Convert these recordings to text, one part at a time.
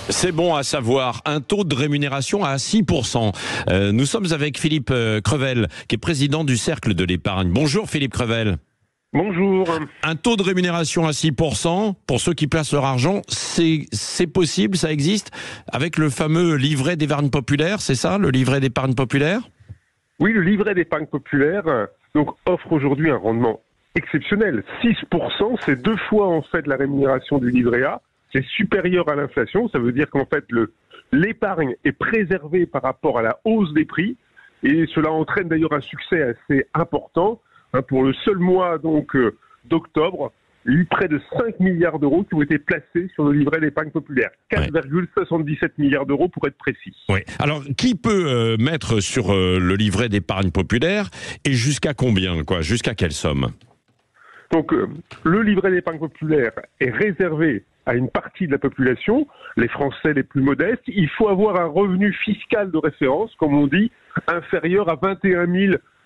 C'est bon à savoir, un taux de rémunération à 6%. Nous sommes avec Philippe Crevel, qui est président du Cercle de l'Épargne. Bonjour Philippe Crevel. Bonjour. Un taux de rémunération à 6%, pour ceux qui placent leur argent, c'est possible, ça existe, avec le fameux livret d'épargne populaire, c'est ça, le livret d'épargne populaire ? Oui, le livret d'épargne populaire offre aujourd'hui un rendement exceptionnel. 6%, c'est 2 fois en fait la rémunération du livret A. C'est supérieur à l'inflation, ça veut dire qu'en fait l'épargne est préservée par rapport à la hausse des prix et cela entraîne d'ailleurs un succès assez important. Pour le seul mois d'octobre, il y a eu près de 5 milliards d'euros qui ont été placés sur le livret d'épargne populaire. 4,77 milliards d'euros pour être précis. Oui. Alors, qui peut mettre sur le livret d'épargne populaire et jusqu'à combien, jusqu'à quelle somme ? Donc, le livret d'épargne populaire est réservé à une partie de la population, les Français les plus modestes. Il faut avoir un revenu fiscal de référence, comme on dit, inférieur à 21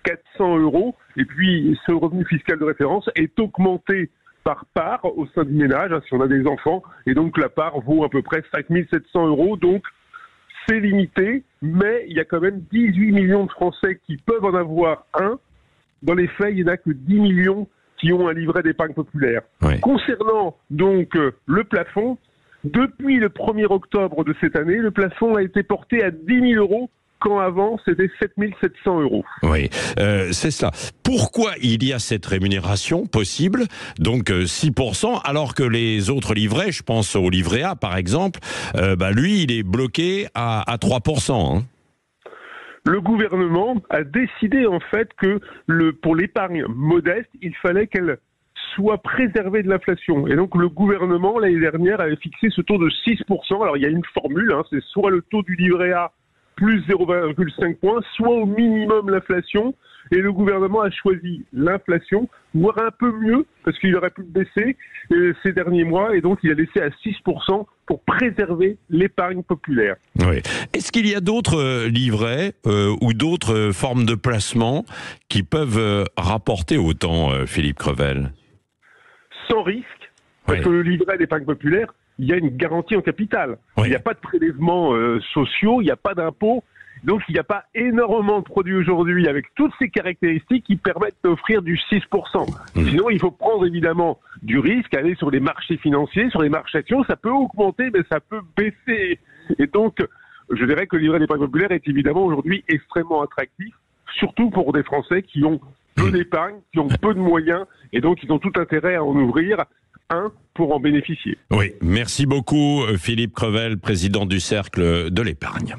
400 euros. Et puis, ce revenu fiscal de référence est augmenté par part au sein du ménage, si on a des enfants. Et donc, la part vaut à peu près 5 700 euros. Donc, c'est limité, mais il y a quand même 18 millions de Français qui peuvent en avoir un. Dans les faits, il n'y en a que 10 millions qui ont un livret d'épargne populaire. Oui. Concernant donc le plafond, depuis le 1er octobre de cette année, le plafond a été porté à 10 000 euros, quand avant c'était 7 700 euros. Oui, c'est ça. Pourquoi il y a cette rémunération possible, donc 6%, alors que les autres livrets, je pense au livret A par exemple, lui il est bloqué à 3%. Le gouvernement a décidé en fait que pour l'épargne modeste, il fallait qu'elle soit préservée de l'inflation. Et donc le gouvernement, l'année dernière, avait fixé ce taux de 6%. Alors il y a une formule, c'est soit le taux du livret A plus 0,5 points, soit au minimum l'inflation. Et le gouvernement a choisi l'inflation, voire un peu mieux, parce qu'il aurait pu baisser ces derniers mois, et donc il a laissé à 6% pour préserver l'épargne populaire. Oui. Est-ce qu'il y a d'autres livrets ou d'autres formes de placement qui peuvent rapporter autant, Philippe Crevel ? Sans risque, parce que le livret d'épargne populaire, il y a une garantie en capital. Oui. Il n'y a pas de prélèvements sociaux, il n'y a pas d'impôts. Donc, il n'y a pas énormément de produits aujourd'hui avec toutes ces caractéristiques qui permettent d'offrir du 6%. Sinon, il faut prendre évidemment du risque, aller sur les marchés financiers, sur les marchés actions. Ça peut augmenter, mais ça peut baisser. Et donc, je dirais que le livret d'épargne populaire est évidemment aujourd'hui extrêmement attractif, surtout pour des Français qui ont peu d'épargne, qui ont peu de moyens, et donc ils ont tout intérêt à en ouvrir un pour en bénéficier. Oui, merci beaucoup Philippe Crevel, président du Cercle de l'Épargne.